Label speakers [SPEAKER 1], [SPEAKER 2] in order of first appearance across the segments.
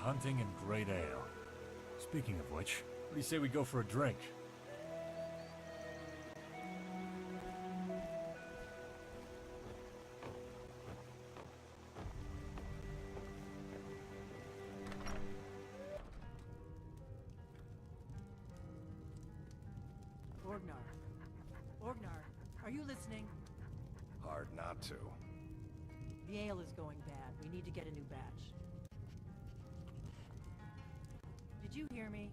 [SPEAKER 1] hunting and great ale. Speaking of which, what do you say we go for a drink?
[SPEAKER 2] Orgnar, are you listening?
[SPEAKER 3] Hard not to.
[SPEAKER 2] The ale is going bad. We need to get a new batch. Did you hear me?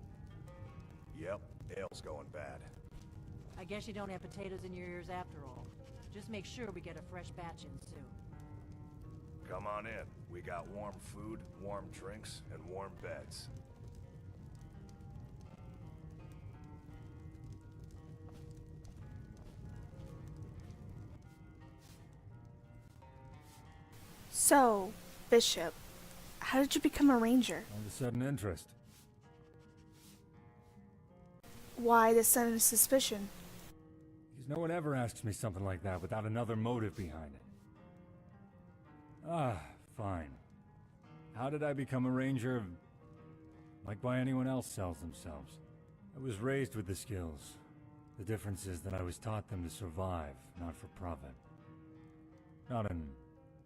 [SPEAKER 3] Yep, ale's going bad.
[SPEAKER 2] I guess you don't have potatoes in your ears after all. Just make sure we get a fresh batch in soon.
[SPEAKER 3] Come on in. We got warm food, warm drinks, and warm beds.
[SPEAKER 4] So, Bishop, how did you become a ranger?
[SPEAKER 1] All of a sudden interest.
[SPEAKER 4] Why the sudden suspicion?
[SPEAKER 1] Because no one ever asks me something like that without another motive behind it. Ah, fine. How did I become a ranger? Like why anyone else sells themselves. I was raised with the skills. The difference is that I was taught them to survive, not for profit. Not an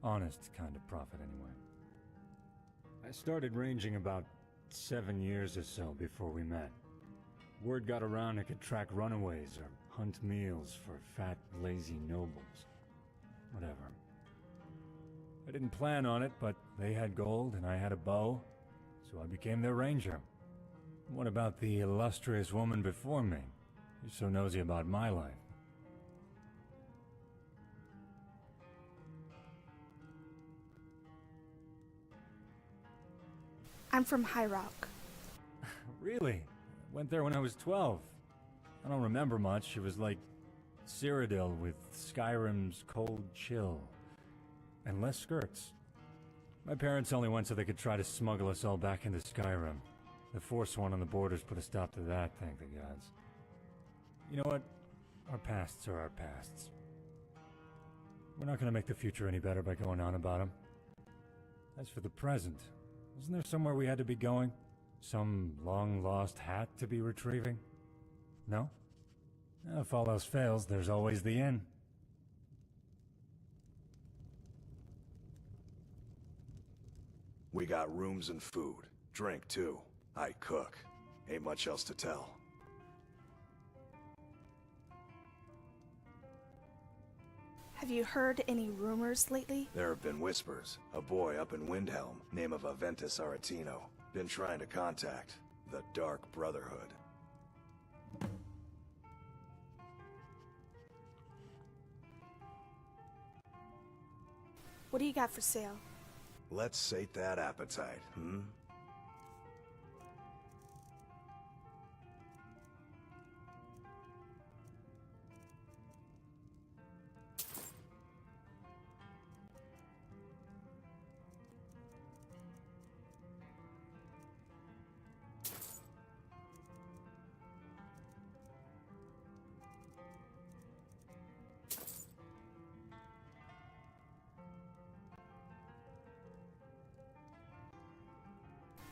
[SPEAKER 1] honest kind of profit, anyway. I started ranging about 7 years or so before we met. Word got around I could track runaways or hunt meals for fat, lazy nobles. Whatever. I didn't plan on it, but they had gold and I had a bow, so I became their ranger. What about the illustrious woman before me? You're so nosy about my life.
[SPEAKER 4] I'm from High Rock.
[SPEAKER 1] Really? Went there when I was 12. I don't remember much. It was like Cyrodiil with Skyrim's cold chill. And less skirts. My parents only went so they could try to smuggle us all back into Skyrim. The Force One on the borders put a stop to that, thank the gods. You know what? Our pasts are our pasts. We're not gonna make the future any better by going on about them. As for the present, wasn't there somewhere we had to be going? Some long-lost hat to be retrieving? No? If all else fails, there's always the inn.
[SPEAKER 3] We got rooms and food. Drink, too. I cook. Ain't much else to tell.
[SPEAKER 4] Have you heard any rumors lately?
[SPEAKER 3] There have been whispers. A boy up in Windhelm, name of Aventus Aretino, been trying to contact the Dark Brotherhood.
[SPEAKER 4] What do you got for sale?
[SPEAKER 3] Let's sate that appetite, hmm?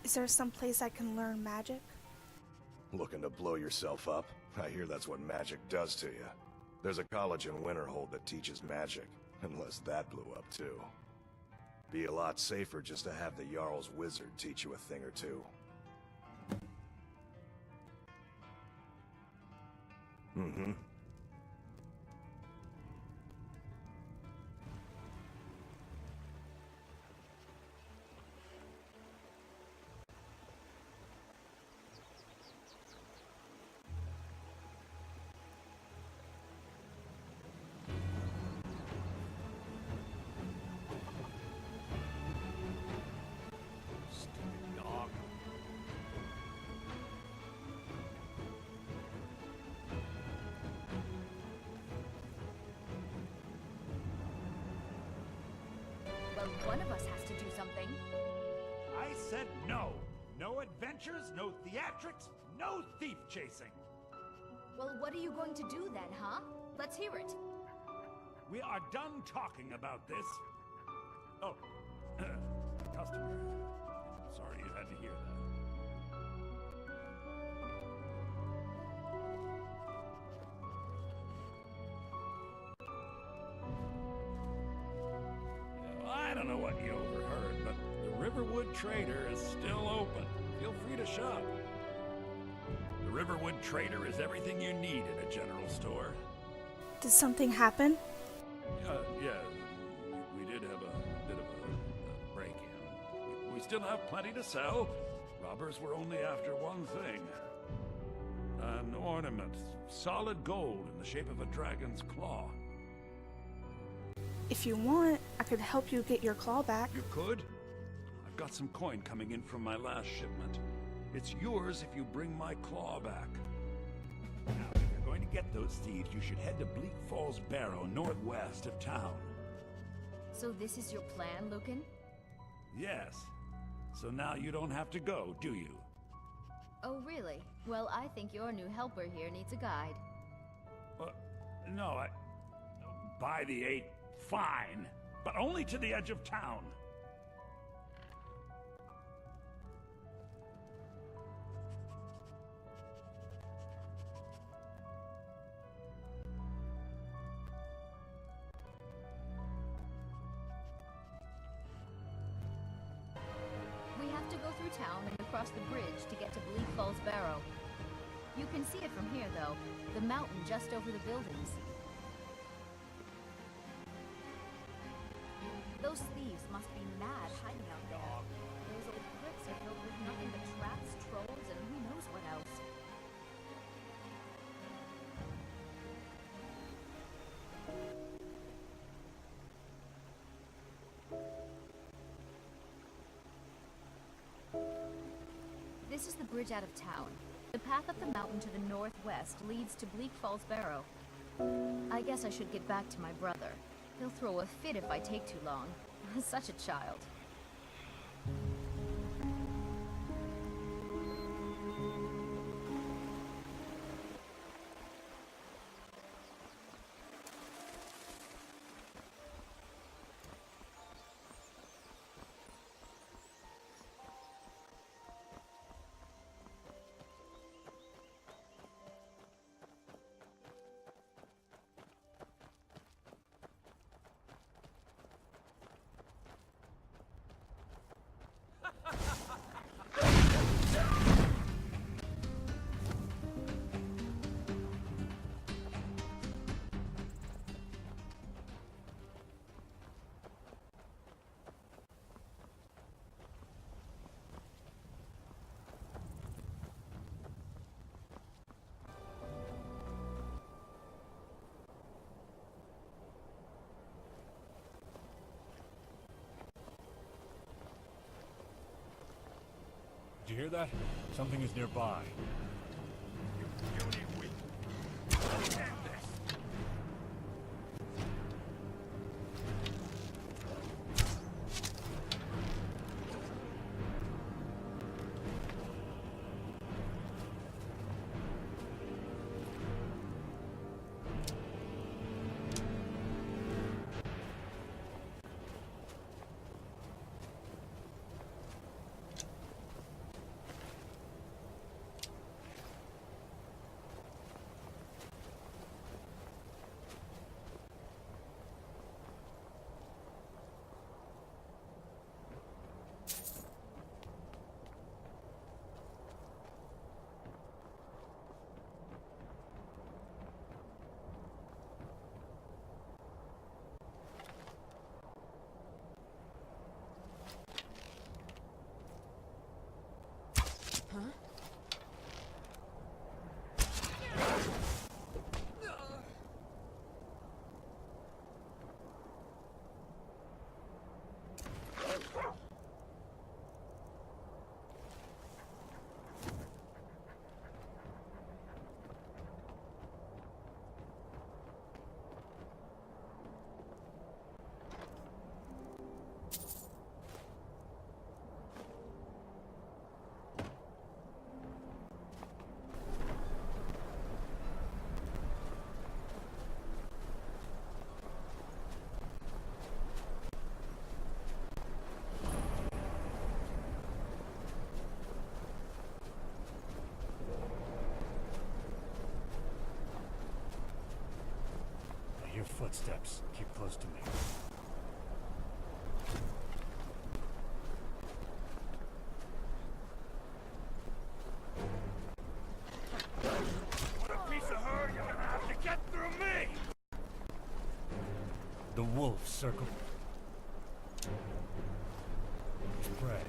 [SPEAKER 4] Is there some place I can learn magic?
[SPEAKER 3] Looking to blow yourself up? I hear that's what magic does to you. There's a college in Winterhold that teaches magic, unless that blew up too. Be a lot safer just to have the Jarl's wizard teach you a thing or two. Mm-hmm.
[SPEAKER 5] Well, one of us has to do something.
[SPEAKER 6] I said no. No adventures, no theatrics, no thief chasing.
[SPEAKER 5] Well, what are you going to do then, huh? Let's hear it.
[SPEAKER 6] We are done talking about this. Oh, customer. Sorry you had to hear what you overheard, but the Riverwood Trader is still open. Feel free to shop. The Riverwood Trader is everything you need in a general store.
[SPEAKER 4] Did something happen?
[SPEAKER 6] Yeah, we did have a bit of a break-in. We still have plenty to sell. Robbers were only after one thing. An ornament, solid gold in the shape of a dragon's claw.
[SPEAKER 4] If you want, I could help you get your claw back.
[SPEAKER 6] You could? I've got some coin coming in from my last shipment. It's yours if you bring my claw back. Now, if you're going to get those thieves, you should head to Bleak Falls Barrow, northwest of town.
[SPEAKER 5] So this is your plan, Lucan?
[SPEAKER 6] Yes. So now you don't have to go, do you?
[SPEAKER 5] Oh, really? Well, I think your new helper here needs a guide.
[SPEAKER 6] No, by the 8, fine. But only to the edge of town.
[SPEAKER 5] We have to go through town and across the bridge to get to Bleak Falls Barrow. You can see it from here, though. The mountain just over the buildings. Those thieves must be mad hiding out there. Those old crypts are filled with nothing but traps, trolls, and who knows what else. This is the bridge out of town. The path up the mountain to the northwest leads to Bleak Falls Barrow. I guess I should get back to my brother. He'll throw a fit if I take too long. Such a child.
[SPEAKER 1] Did you hear that? Something is nearby. I hear footsteps. Keep close to me. The wolf circle. Prey.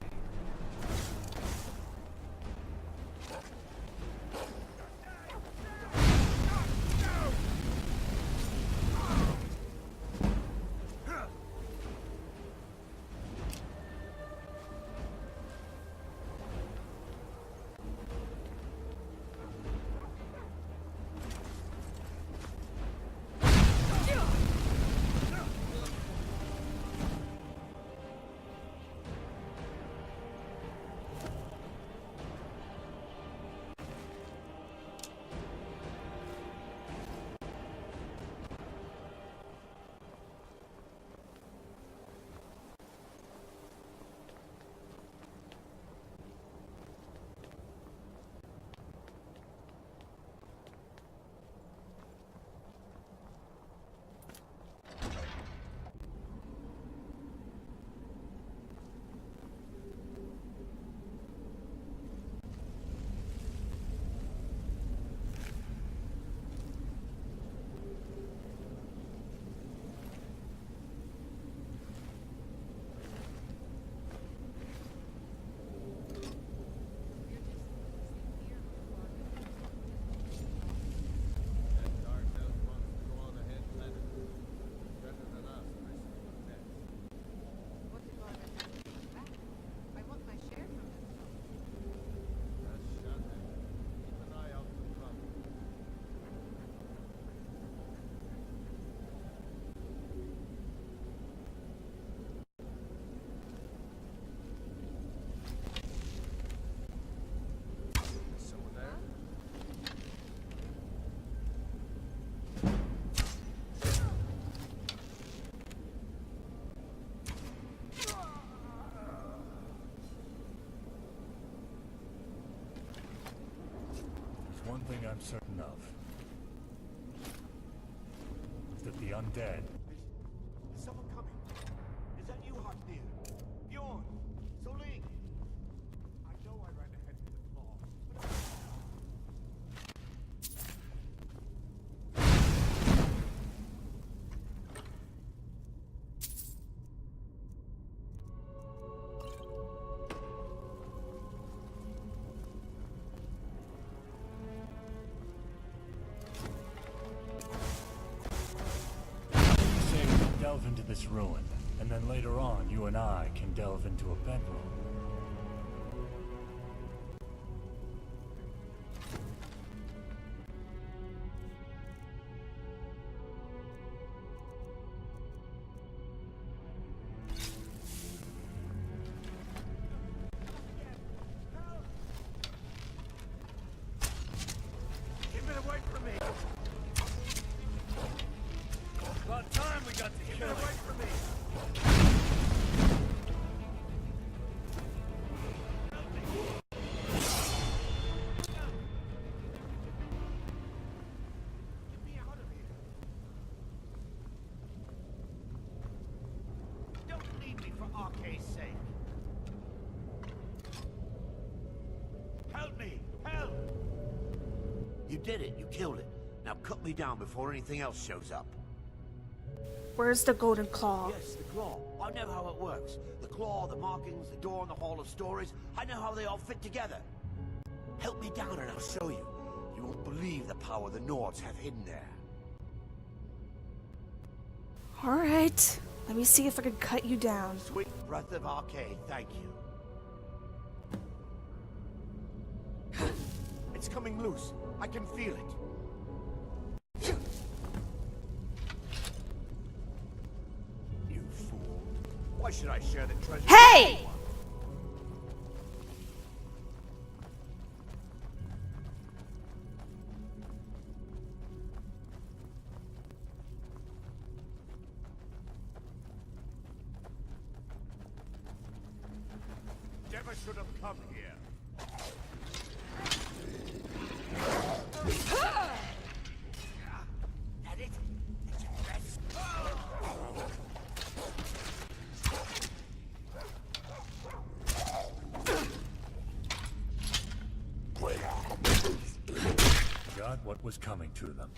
[SPEAKER 1] One thing I'm certain of is that the undead.
[SPEAKER 7] Is someone coming? Is that you, Hartnir? Bjorn? Soling? I know I ran ahead with the claw,
[SPEAKER 1] Delve into this ruin, and then later on, you and I can delve into a bedroom.
[SPEAKER 7] keep it away from me!
[SPEAKER 1] About time we got to
[SPEAKER 7] Keep
[SPEAKER 1] kill
[SPEAKER 7] it
[SPEAKER 1] it.
[SPEAKER 7] away from me! Get me out of here! Don't leave me for Arcade's sake! Help me! Help!
[SPEAKER 8] You did it. You killed it. Now cut me down before anything else shows up.
[SPEAKER 4] Where's the golden claw?
[SPEAKER 8] Yes, the claw. I know how it works. The claw, the markings, the door in the Hall of Stories. I know how they all fit together. Help me down and I'll show you. You won't believe the power the Nords have hidden there.
[SPEAKER 4] Alright. Let me see if I can cut you down.
[SPEAKER 8] Sweet breath of Arcade, thank you.
[SPEAKER 7] It's coming loose. I can feel it.
[SPEAKER 8] You fool. Why should I share the treasure?
[SPEAKER 4] Hey!
[SPEAKER 7] Never should have come here.
[SPEAKER 8] That it? It's your best.
[SPEAKER 1] Got what was coming to them.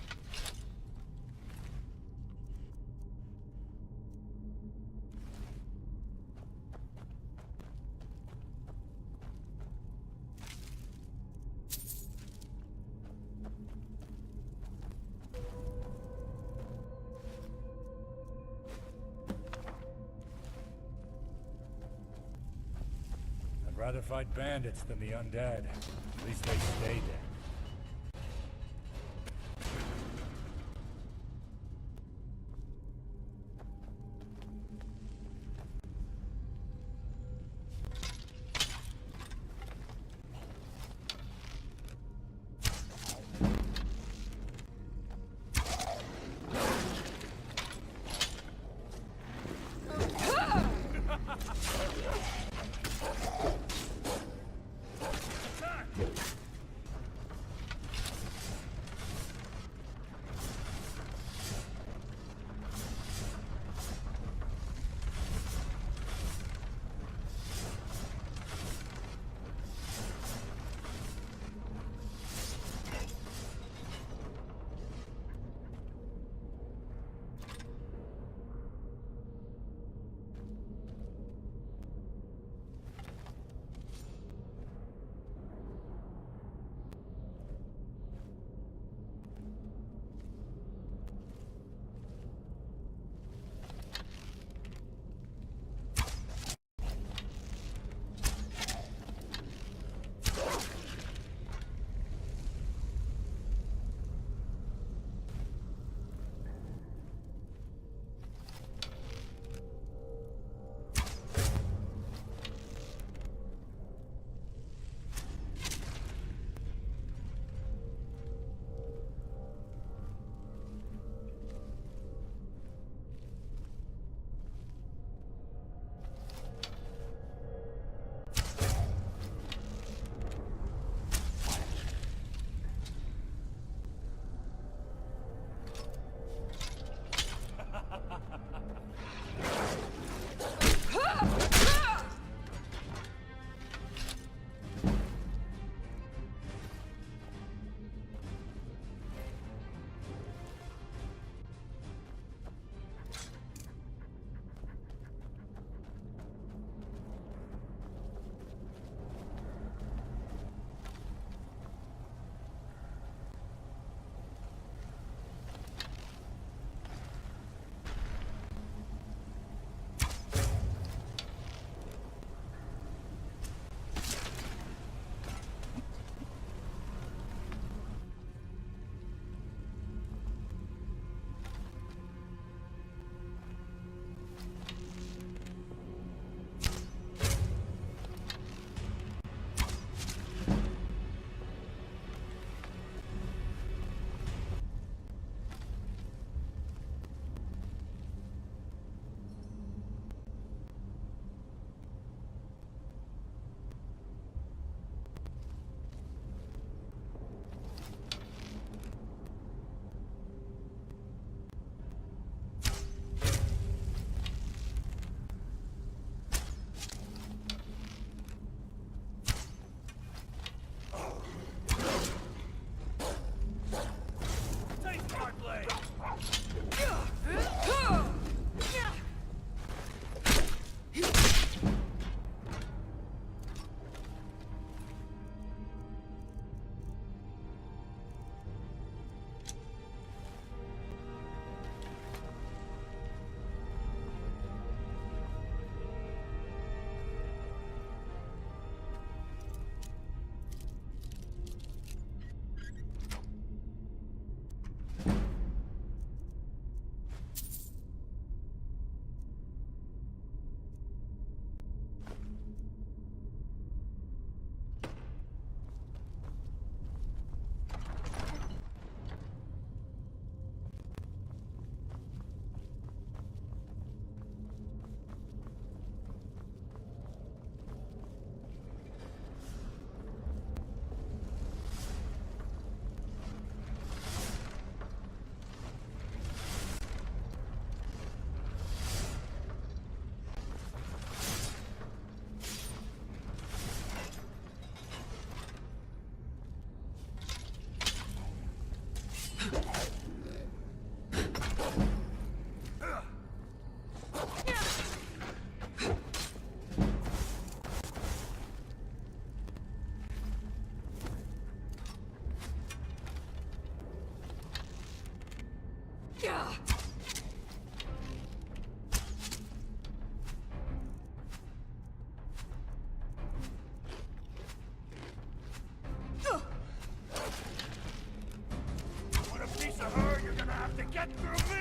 [SPEAKER 1] rather fight bandits than the undead. At least they stay dead.
[SPEAKER 6] get through me!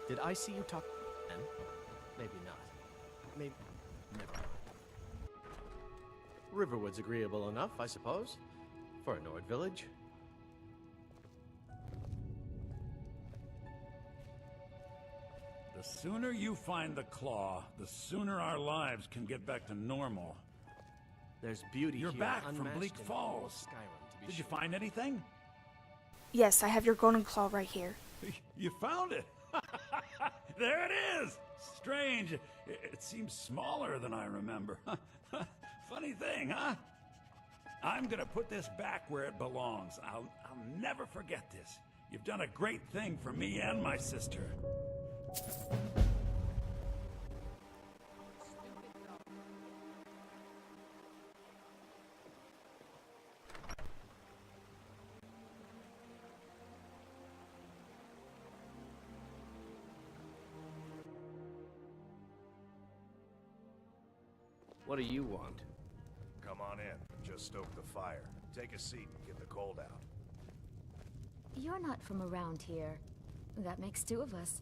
[SPEAKER 9] Did I see you talk then? Maybe not. Maybe... never mind. Riverwood's agreeable enough, I suppose, for a Nord village.
[SPEAKER 6] The sooner you find the claw, the sooner our lives can get back to normal.
[SPEAKER 9] There's beauty
[SPEAKER 6] You're
[SPEAKER 9] here,
[SPEAKER 6] back from
[SPEAKER 9] unmatched
[SPEAKER 6] Bleak
[SPEAKER 9] in all of
[SPEAKER 6] Falls.
[SPEAKER 9] Skyrim, to be
[SPEAKER 6] Did you
[SPEAKER 9] sure.
[SPEAKER 6] find anything?
[SPEAKER 4] Yes, I have your golden claw right here.
[SPEAKER 6] You found it! There it is! Strange. It seems smaller than I remember. Funny thing, huh? I'm gonna put this back where it belongs. I'll never forget this. You've done a great thing for me and my sister.
[SPEAKER 9] What do you want?
[SPEAKER 3] Come on in. Just stoke the fire. Take a seat and get the cold out.
[SPEAKER 5] You're not from around here. That makes two of us.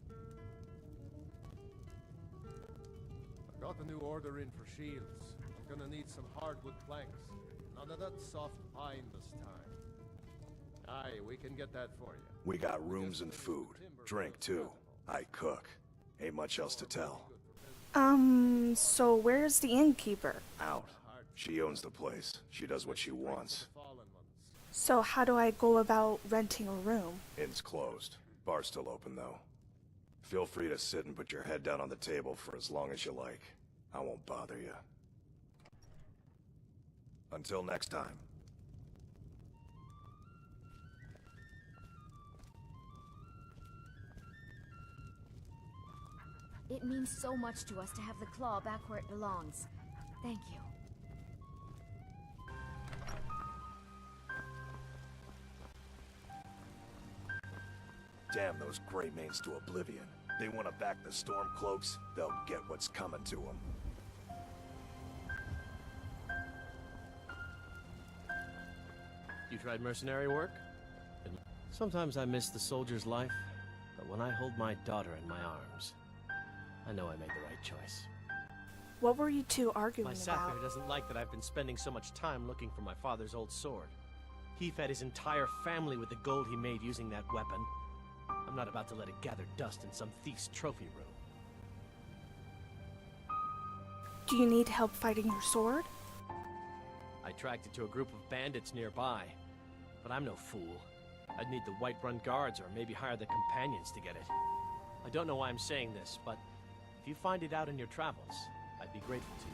[SPEAKER 10] I got a new order in for shields. I'm gonna need some hardwood planks. None of that soft pine this time. Aye, we can get that for you.
[SPEAKER 3] We got rooms and food. Drink, too. I cook. Ain't much else to tell.
[SPEAKER 4] So where's the innkeeper?
[SPEAKER 3] Out. She owns the place. She does what she wants.
[SPEAKER 4] So how do I go about renting a room?
[SPEAKER 3] Inn's closed. Bar's still open, though. Feel free to sit and put your head down on the table for as long as you like. I won't bother you. Until next time.
[SPEAKER 5] It means so much to us to have the claw back where it belongs. Thank you.
[SPEAKER 3] Damn those Greymanes to oblivion. They want to back the Stormcloaks, they'll get what's coming to them.
[SPEAKER 9] You tried mercenary work? Sometimes I miss the soldier's life, but when I hold my daughter in my arms, I know I made the right choice.
[SPEAKER 4] What were you two arguing
[SPEAKER 9] My
[SPEAKER 4] about?
[SPEAKER 9] sapphire doesn't like that I've been spending so much time looking for my father's old sword. He fed his entire family with the gold he made using that weapon. I'm not about to let it gather dust in some thief's trophy room.
[SPEAKER 4] Do you need help fighting your sword?
[SPEAKER 9] I tracked it to a group of bandits nearby, but I'm no fool. I'd need the Whiterun guards or maybe hire the companions to get it. I don't know why I'm saying this, but if you find it out in your travels, I'd be grateful to you.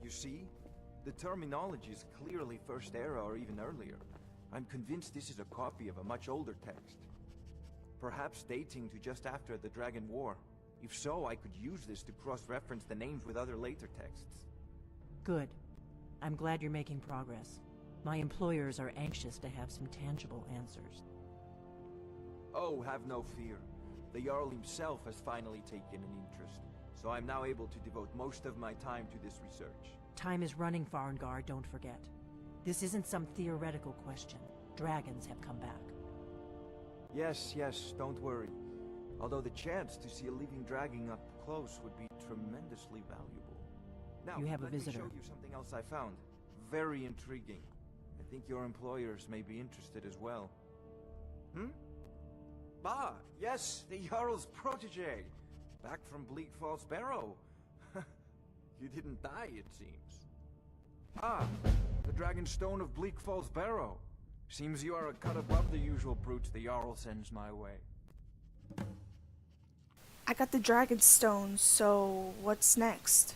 [SPEAKER 11] You see? The terminology is clearly First Era or even earlier. I'm convinced this is a copy of a much older text. Perhaps dating to just after the Dragon War. If so, I could use this to cross-reference the names with other later texts.
[SPEAKER 2] Good. I'm glad you're making progress. My employers are anxious to have some tangible answers.
[SPEAKER 11] Oh, have no fear. The Jarl himself has finally taken an interest, so I'm now able to devote most of my time to this research.
[SPEAKER 2] Time is running, Farengar, don't forget. This isn't some theoretical question. Dragons have come back.
[SPEAKER 11] Yes, don't worry. Although the chance to see a living dragon up close would be tremendously valuable. Now,
[SPEAKER 2] You have a
[SPEAKER 11] let me
[SPEAKER 2] visitor.
[SPEAKER 11] show you something else I found. Very intriguing. I think your employers may be interested as well. Ah, yes, the Jarl's protege. Back from Bleak Falls Barrow. You didn't die, it seems. Ah, the Dragon Stone of Bleak Falls Barrow. Seems you are a cut above the usual brutes the Jarl sends my way.
[SPEAKER 4] I got the Dragon Stone, so what's next?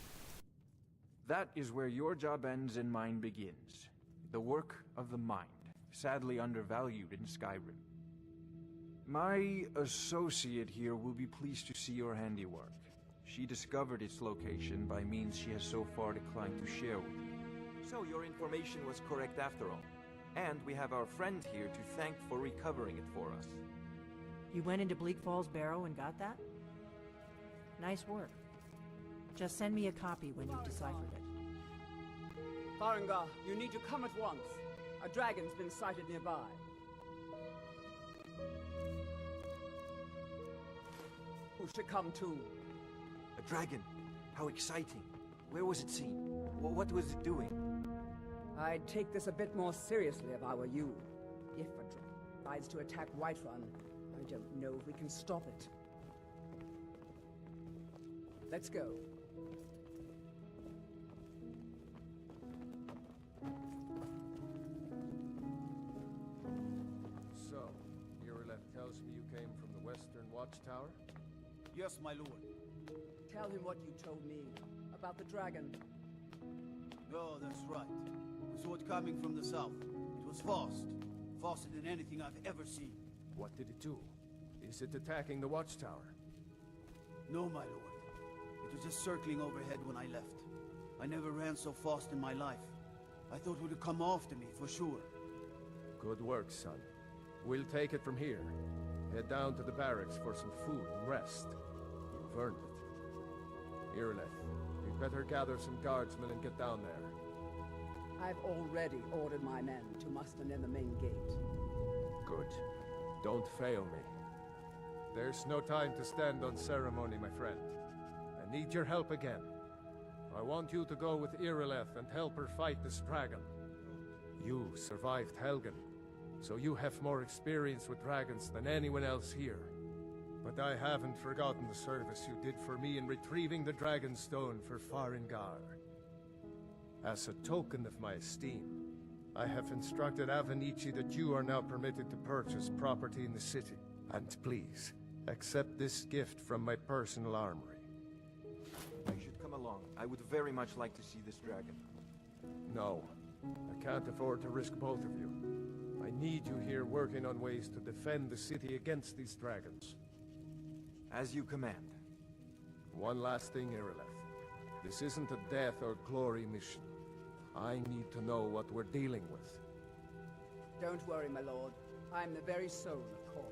[SPEAKER 11] That is where your job ends and mine begins. The work of the mind, sadly undervalued in Skyrim. My associate here will be pleased to see your handiwork. She discovered its location by means she has so far declined to share with me. So your information was correct after all. And we have our friend here to thank for recovering it for us.
[SPEAKER 2] You went into Bleak Falls Barrow and got that? Nice work. Just send me a copy when you've deciphered it.
[SPEAKER 12] Farengar, you need to come at once. A dragon's been sighted nearby. Who should come too?
[SPEAKER 11] A dragon? How exciting. Where was it seen? What was it doing?
[SPEAKER 12] I'd take this a bit more seriously if I were you. If a dragon decides to attack Whiterun, I don't know if we can stop it. Let's go.
[SPEAKER 10] So, Irileth tells me you came from the Western Watchtower?
[SPEAKER 7] Yes, my lord.
[SPEAKER 12] Tell him what you told me about the dragon.
[SPEAKER 7] Oh, that's right. We saw it coming from the south. It was fast. Faster than anything I've ever seen.
[SPEAKER 10] What did it do? Is it attacking the Watchtower?
[SPEAKER 7] No, my lord. It was just circling overhead when I left. I never ran so fast in my life. I thought it would come after me, for sure.
[SPEAKER 10] Good work, son. We'll take it from here. Head down to the barracks for some food and rest. You've earned it. Irileth, you'd better gather some guardsmen and get down there.
[SPEAKER 12] I've already ordered my men to muster near the main gate.
[SPEAKER 10] Good. Don't fail me. There's no time to stand on ceremony, my friend. I need your help again. I want you to go with Irileth and help her fight this dragon. You survived Helgen, so you have more experience with dragons than anyone else here. But I haven't forgotten the service you did for me in retrieving the Dragon Stone for Farengar. As a token of my esteem, I have instructed Avenici that you are now permitted to purchase property in the city. And please, accept this gift from my personal armory.
[SPEAKER 11] I should come along. I would very much like to see this dragon.
[SPEAKER 10] No, I can't afford to risk both of you. I need you here working on ways to defend the city against these dragons.
[SPEAKER 11] As you command.
[SPEAKER 10] One last thing, Irileth. This isn't a death or glory mission. I need to know what we're dealing with.
[SPEAKER 12] Don't worry, my lord. I'm the very soul of caution.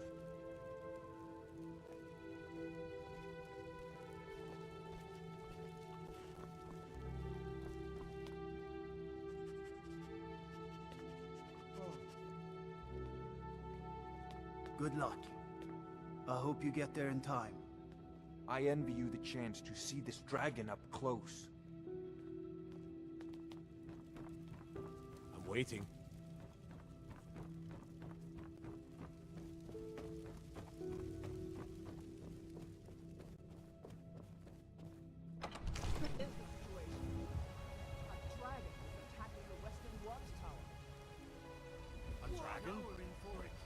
[SPEAKER 13] Good luck. I hope you get there in time.
[SPEAKER 11] I envy you the chance to see this dragon up close.
[SPEAKER 8] I'm waiting.
[SPEAKER 12] A dragon?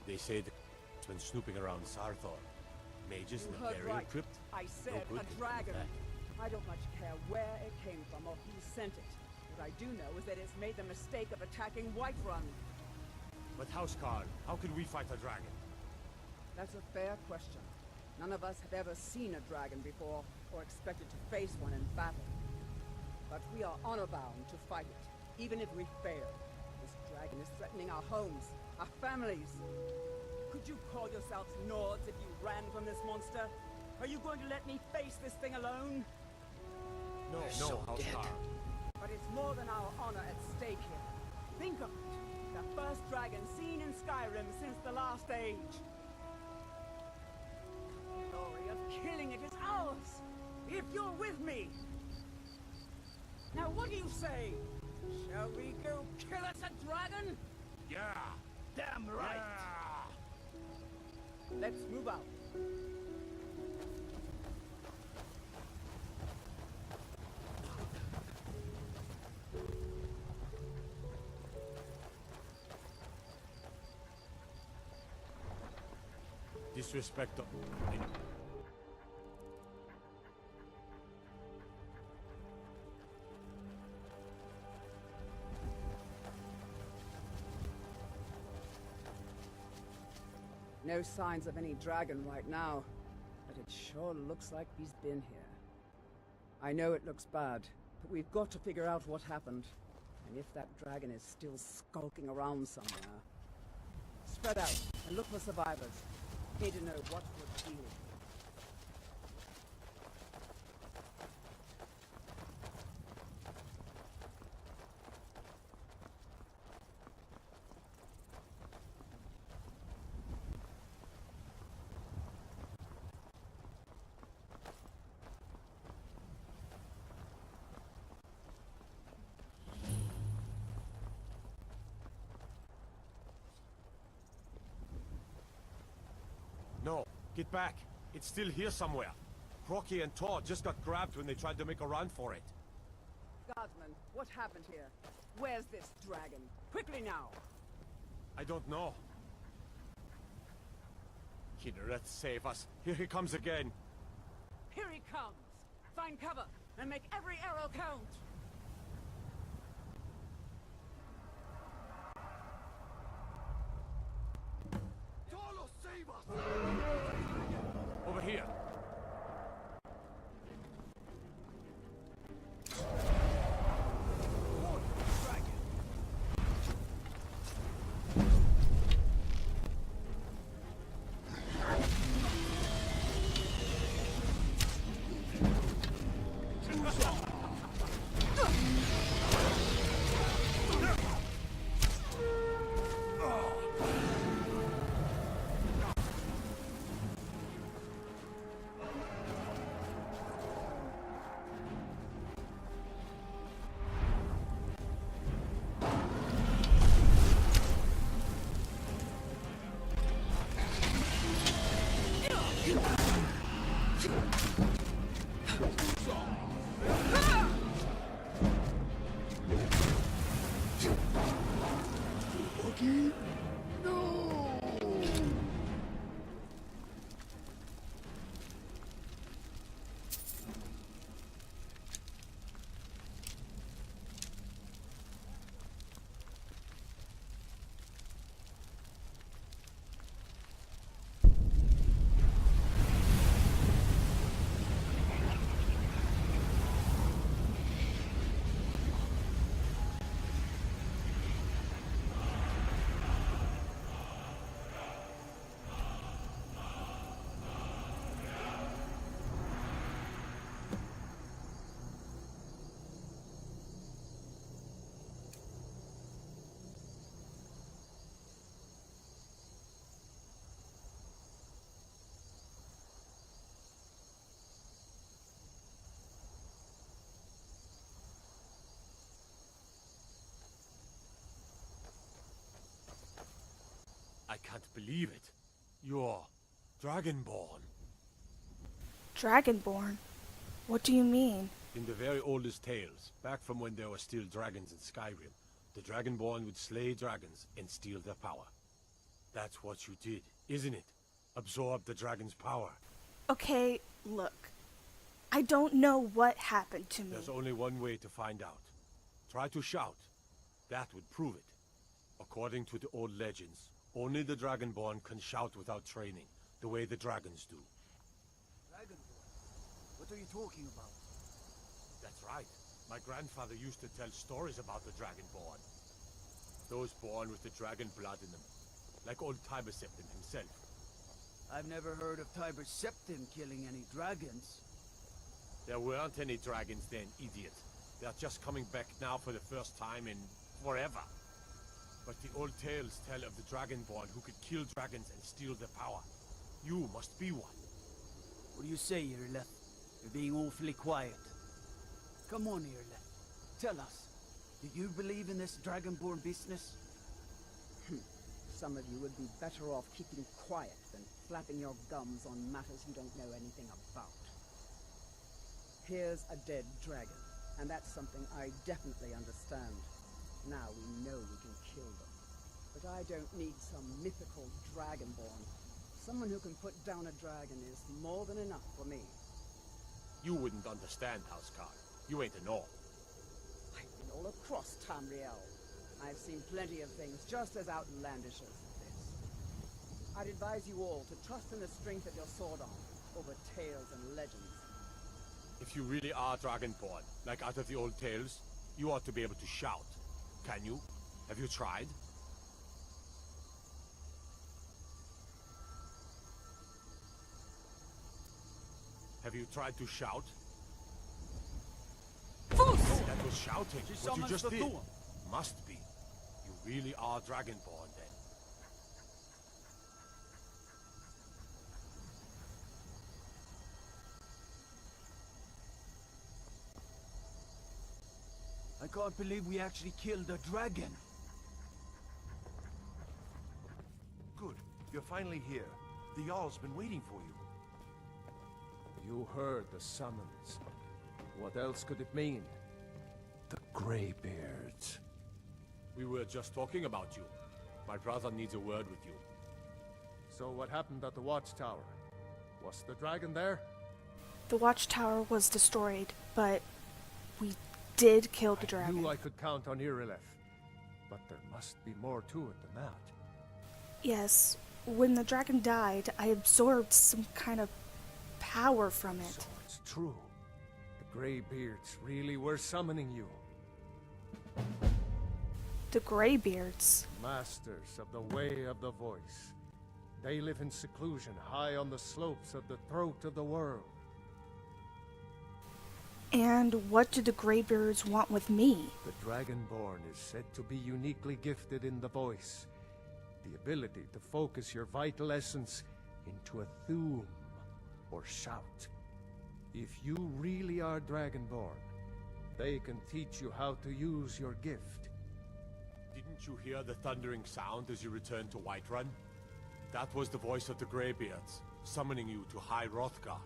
[SPEAKER 8] They say it's been snooping around Sarthor. Mages in
[SPEAKER 12] You
[SPEAKER 8] the
[SPEAKER 12] heard
[SPEAKER 8] burial
[SPEAKER 12] right.
[SPEAKER 8] crypt.
[SPEAKER 12] I said
[SPEAKER 8] good
[SPEAKER 12] a
[SPEAKER 8] to
[SPEAKER 12] dragon.
[SPEAKER 8] come back.
[SPEAKER 12] I don't much care where it came from or who sent it. What I do know is that it's made the mistake of attacking Whiterun.
[SPEAKER 8] But Housecarl, how can we fight a dragon?
[SPEAKER 12] That's a fair question. None of us have ever seen a dragon before, or expected to face one in battle. But we are honor-bound to fight it, even if we fail. This dragon is threatening our homes, our families. Could you call yourselves Nords if you ran from this monster? Are you going to let me face this thing alone?
[SPEAKER 8] No, Housecarl.
[SPEAKER 12] But it's more than our honor at stake here. Think of it. The first dragon seen in Skyrim since the last age. The glory of killing it is ours, if you're with me. Now what do you say? Shall we go kill us a dragon?
[SPEAKER 6] Yeah!
[SPEAKER 13] Damn right!
[SPEAKER 6] Yeah!
[SPEAKER 12] Let's move out.
[SPEAKER 8] Disrespect.
[SPEAKER 12] No signs of any dragon right now, but it sure looks like he's been here. I know it looks bad, but we've got to figure out what happened. And if that dragon is still skulking around somewhere. Spread out and look for survivors. Need to know what we're dealing with.
[SPEAKER 8] No, get back. It's still here somewhere. Crocky and Todd just got grabbed when they tried to make a run for it.
[SPEAKER 12] Guardsman, what happened here? Where's this dragon? Quickly now!
[SPEAKER 8] I don't know. Kinnereth, save us. Here he comes again.
[SPEAKER 12] Here he comes! Find cover and make every arrow count!
[SPEAKER 7] Talos, save us!
[SPEAKER 8] Over here.
[SPEAKER 7] Loki? No!
[SPEAKER 6] I can't believe it. You're Dragonborn.
[SPEAKER 4] Dragonborn? What do you mean?
[SPEAKER 14] In the very oldest tales, back from when there were still dragons in Skyrim, the Dragonborn would slay dragons and steal their power. That's what you did, isn't it? Absorb the dragon's power.
[SPEAKER 4] Okay, look. I don't know what happened to me.
[SPEAKER 14] There's only one way to find out. Try to shout. That would prove it. According to the old legends, only the Dragonborn can shout without training, the way the dragons do.
[SPEAKER 13] Dragonborn? What are you talking about?
[SPEAKER 14] That's right. My grandfather used to tell stories about the Dragonborn. Those born with the dragon blood in them. Like old Tiber Septim himself.
[SPEAKER 13] I've never heard of Tiber Septim killing any dragons.
[SPEAKER 14] There weren't any dragons then, idiot. They're just coming back now for the first time in forever. But the old tales tell of the Dragonborn who could kill dragons and steal their power. You must be one.
[SPEAKER 13] What do you say, Irleth? You're being awfully quiet. Come on, Irleth. Tell us. Do you believe in this Dragonborn business?
[SPEAKER 12] Some of you would be better off keeping quiet than flapping your gums on matters you don't know anything about. Here's a dead dragon, and that's something I definitely understand. Now we know we can kill them. But I don't need some mythical dragonborn. Someone who can put down a dragon is more than enough for me.
[SPEAKER 14] You wouldn't understand, Houseguard. You ain't a North.
[SPEAKER 12] I've been all across Tamriel. I've seen plenty of things just as outlandish as this. I'd advise you all to trust in the strength of your sword arm over tales and legends.
[SPEAKER 14] If you really are Dragonborn, like out of the old tales, you ought to be able to shout. Can you? Have you tried? Have you tried to shout? That was shouting. What you just did. Must be. You really are Dragonborn, then.
[SPEAKER 13] I can't believe we actually killed a dragon.
[SPEAKER 8] Good. You're finally here. The Jarl's been waiting for you.
[SPEAKER 10] You heard the summons. What else could it mean? The Greybeards.
[SPEAKER 14] We were just talking about you. My brother needs a word with you.
[SPEAKER 10] So what happened at the Watchtower? Was the dragon there?
[SPEAKER 4] The watchtower was destroyed, but we did kill the
[SPEAKER 10] I
[SPEAKER 4] dragon.
[SPEAKER 10] knew I could count on Irileth, but there must be more to it than that.
[SPEAKER 4] Yes, when the dragon died, I absorbed some kind of power from it.
[SPEAKER 10] So it's true. The Greybeards really were summoning you.
[SPEAKER 4] The Greybeards.
[SPEAKER 10] Masters of the Way of the Voice. They live in seclusion high on the slopes of the throat of the world.
[SPEAKER 4] And what do the Greybeards want with me?
[SPEAKER 10] The Dragonborn is said to be uniquely gifted in the voice. The ability to focus your vital essence into a thum, or shout. If you really are Dragonborn, they can teach you how to use your gift.
[SPEAKER 14] Didn't you hear the thundering sound as you returned to Whiterun? That was the voice of the Greybeards, summoning you to High Hrothgar.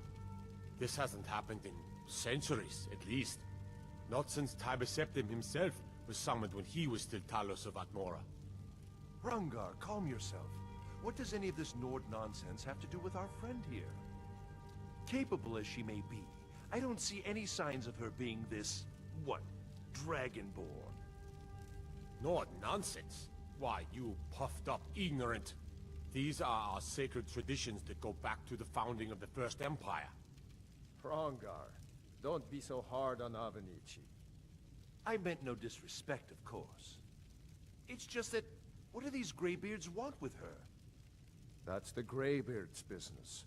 [SPEAKER 14] This hasn't happened in centuries, at least. Not since Tiber Septim himself was summoned when he was still Talos of Atmora.
[SPEAKER 8] Hrungar, calm yourself. What does any of this Nord nonsense have to do with our friend here? Capable as she may be, I don't see any signs of her being this, what, Dragonborn.
[SPEAKER 14] Nord nonsense? Why, you puffed up ignorant. These are our sacred traditions that go back to the founding of the First Empire.
[SPEAKER 10] Hrungar, don't be so hard on Avenici.
[SPEAKER 8] I meant no disrespect, of course. It's just that, what do these Greybeards want with her?
[SPEAKER 10] That's the Greybeards' business,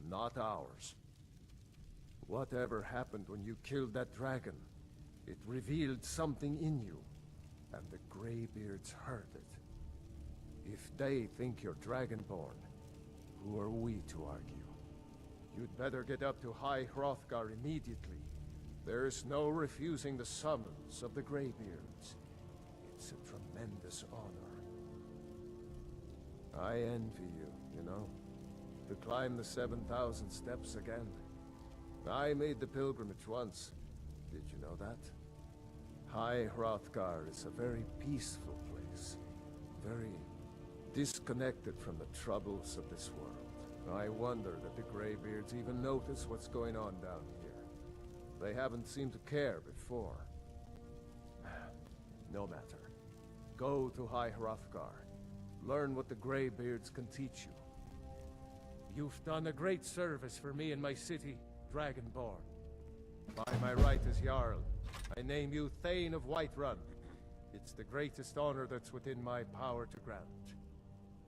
[SPEAKER 10] not ours. Whatever happened when you killed that dragon, it revealed something in you, and the Greybeards heard it. If they think you're Dragonborn, who are we to argue? You'd better get up to High Hrothgar immediately. There's no refusing the summons of the Greybeards. It's a tremendous honor. I envy you, you know, to climb the 7,000 steps again. I made the pilgrimage once. Did you know that? High Hrothgar is a very peaceful place. Very disconnected from the troubles of this world. I wonder that the Greybeards even notice what's going on down here. They haven't seemed to care before. No matter. Go to High Hrothgar. Learn what the Greybeards can teach you. You've done a great service for me and my city, Dragonborn. By my right as Jarl, I name you Thane of Whiterun. It's the greatest honor that's within my power to grant.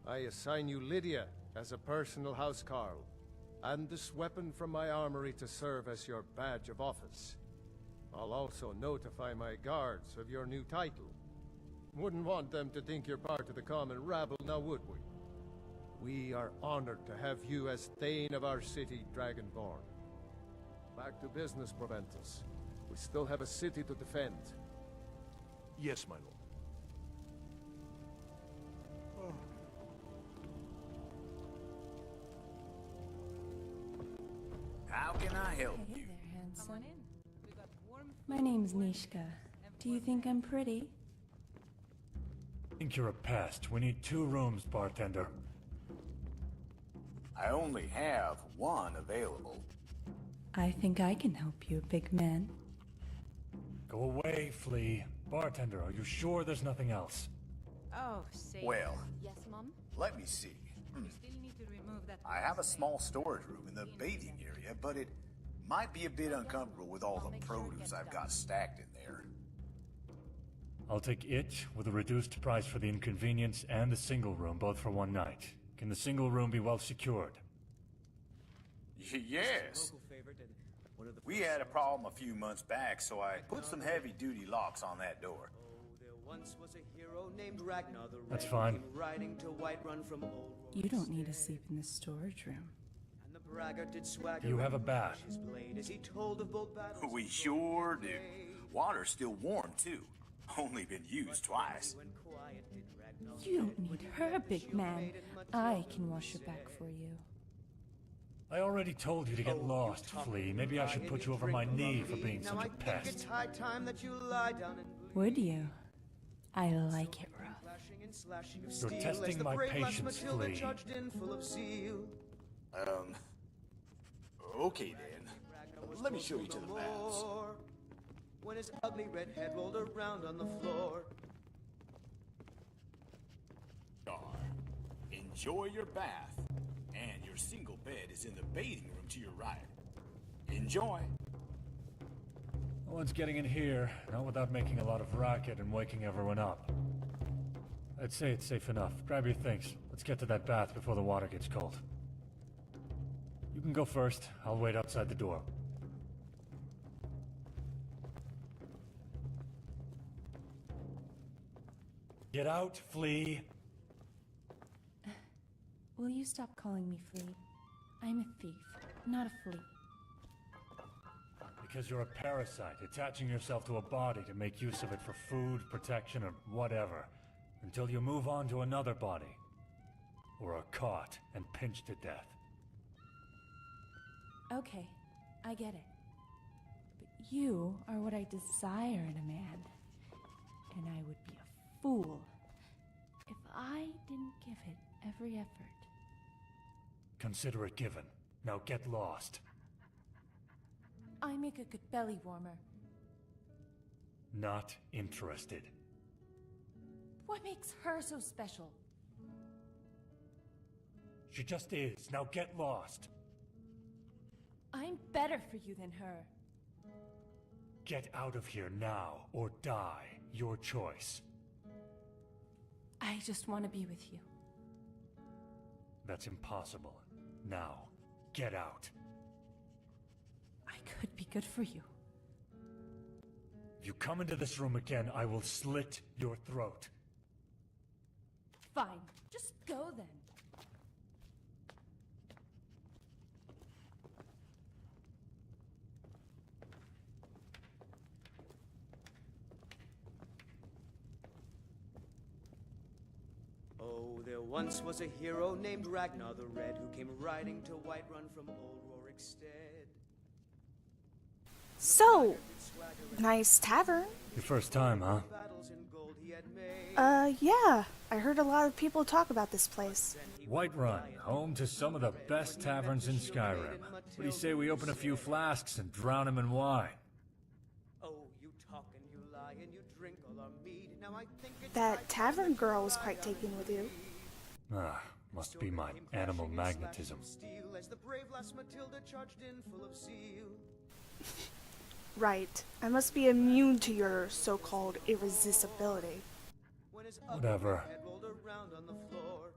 [SPEAKER 10] I assign you Lydia as a personal housecarl, and this weapon from my armory to serve as your badge of office. I'll also notify my guards of your new title. Wouldn't want them to think you're part of the common rabble, now would we? We are honored to have you as Thane of our city, Dragonborn. Back to business, Proventus. We still have a city to defend.
[SPEAKER 8] Yes, my lord.
[SPEAKER 15] How can I help you?
[SPEAKER 16] Hey there, handsome. My name's Nishka. Do you think I'm pretty?
[SPEAKER 1] I think you're a pest. We need 2 rooms, bartender.
[SPEAKER 15] I only have one available.
[SPEAKER 16] I think I can help you, big man.
[SPEAKER 1] Go away, Flea. Bartender, are you sure there's nothing else?
[SPEAKER 17] Oh, say.
[SPEAKER 15] Well,
[SPEAKER 5] Yes, Mom?
[SPEAKER 15] let me see.
[SPEAKER 17] You still need to remove that.
[SPEAKER 15] I have a small storage room in the bathing area, but it might be a bit uncomfortable with all the produce I've got stacked in there.
[SPEAKER 1] I'll take it, with a reduced price for the inconvenience, and the single room, both for 1 night. Can the single room be well secured?
[SPEAKER 15] Yes. We had a problem a few months back, so I put some heavy-duty locks on that door.
[SPEAKER 18] Once was a hero named Ragnar the
[SPEAKER 1] That's
[SPEAKER 18] Red,
[SPEAKER 1] fine.
[SPEAKER 18] came riding to Whiterun from old
[SPEAKER 16] You don't need to sleep in the storage room.
[SPEAKER 18] and the braggart did swagger
[SPEAKER 1] You have a
[SPEAKER 18] and
[SPEAKER 1] bath.
[SPEAKER 18] his blade as he told of bold battles.
[SPEAKER 15] We sure do. Water's still warm, too. Only been used twice.
[SPEAKER 16] You don't need her, big man. I can wash your back for you.
[SPEAKER 1] I already told you to get lost, Flea. Maybe I should put you over my knee for being
[SPEAKER 18] Now
[SPEAKER 1] such
[SPEAKER 18] I
[SPEAKER 1] a
[SPEAKER 18] think it's
[SPEAKER 1] pest.
[SPEAKER 18] high time that you lie down and
[SPEAKER 16] Would you? I like it rough.
[SPEAKER 18] flashing and slashing of
[SPEAKER 1] You're
[SPEAKER 18] steel
[SPEAKER 1] testing
[SPEAKER 18] as the
[SPEAKER 1] my
[SPEAKER 18] brave lass
[SPEAKER 1] patience,
[SPEAKER 18] Matilda
[SPEAKER 1] Flea.
[SPEAKER 18] charged in full of zeal.
[SPEAKER 15] Okay then. Let me show you to the baths.
[SPEAKER 18] More when his ugly red head rolled around on the floor.
[SPEAKER 15] Enjoy your bath. And your single bed is in the bathing room to your right. Enjoy.
[SPEAKER 1] No one's getting in here, not without making a lot of racket and waking everyone up. I'd say it's safe enough. Grab your things. Let's get to that bath before the water gets cold. You can go first. I'll wait outside the door. Get out, Flea!
[SPEAKER 16] Will you stop calling me Flea? I'm a thief, not a flea.
[SPEAKER 1] Because you're a parasite, attaching yourself to a body to make use of it for food, protection, or whatever. Until you move on to another body. Or are caught and pinched to death.
[SPEAKER 16] Okay, I get it. But you are what I desire in a man. And I would be a fool if I it, every effort.
[SPEAKER 1] Consider it given. Now get lost.
[SPEAKER 16] I make a good belly warmer.
[SPEAKER 1] Not interested.
[SPEAKER 16] What makes her so special?
[SPEAKER 1] She just is. Now get lost.
[SPEAKER 16] I'm better for you than her.
[SPEAKER 1] Get out of here now, or die. Your choice.
[SPEAKER 16] I just want to be with you.
[SPEAKER 1] That's impossible. Now, get out.
[SPEAKER 16] I could be good for you.
[SPEAKER 1] If you come into this room again, I will slit your throat.
[SPEAKER 16] Fine, just go then.
[SPEAKER 18] Oh, there once was a hero named Ragnar the Red who came riding to Whiterun from old Rorikstead.
[SPEAKER 4] So, nice tavern.
[SPEAKER 1] Your first time, huh?
[SPEAKER 4] Yeah. I heard a lot of people talk about this place.
[SPEAKER 1] Whiterun, home to some of the best taverns in Skyrim. What do you say we open a few flasks and drown them in wine?
[SPEAKER 18] Oh, you talk and you lie and you drink all our mead. Now I think it's
[SPEAKER 4] That tavern girl was quite taken with you.
[SPEAKER 1] Ah, must be my animal magnetism.
[SPEAKER 18] steel as the brave lass Matilda charged in full of zeal.
[SPEAKER 4] Right. I must be immune to your so-called irresistibility.
[SPEAKER 18] When his
[SPEAKER 1] Whatever.
[SPEAKER 18] head rolled around on the floor.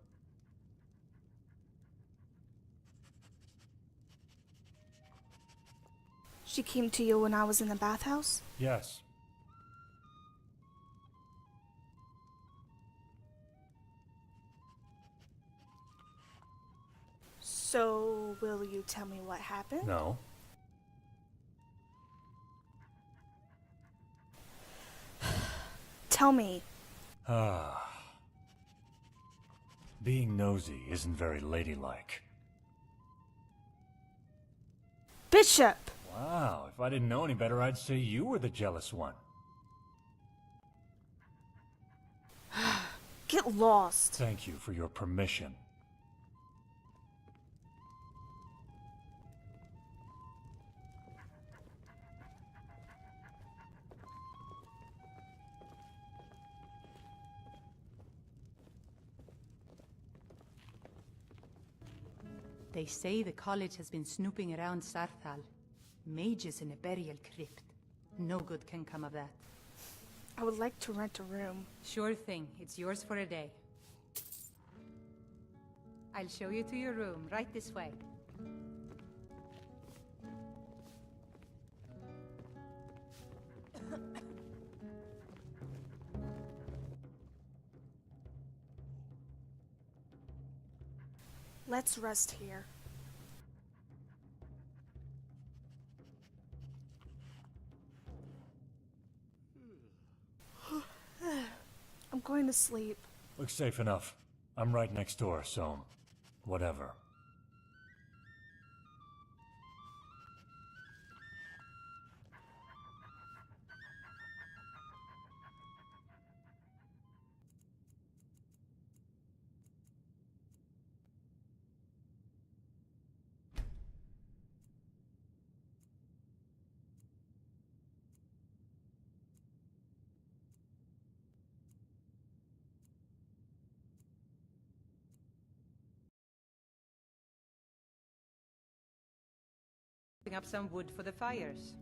[SPEAKER 4] She came to you when I was in the bathhouse?
[SPEAKER 1] Yes.
[SPEAKER 4] So, will you tell me what happened?
[SPEAKER 1] No.
[SPEAKER 4] Tell me.
[SPEAKER 1] Ah. Being nosy isn't very ladylike.
[SPEAKER 4] Bishop!
[SPEAKER 1] Wow, if I didn't know any better, I'd say you were the jealous one.
[SPEAKER 4] Get lost.
[SPEAKER 1] Thank you for your permission.
[SPEAKER 17] They say the college has been snooping around Sarthal. Mages in a burial crypt. No good can come of that.
[SPEAKER 4] I would like to rent a room.
[SPEAKER 17] Sure thing. It's yours for a day. I'll show you to your room, right this way.
[SPEAKER 4] Let's rest here. I'm going to sleep.
[SPEAKER 1] Looks safe enough. I'm right next door, so whatever.
[SPEAKER 17] Up some wood for the fires.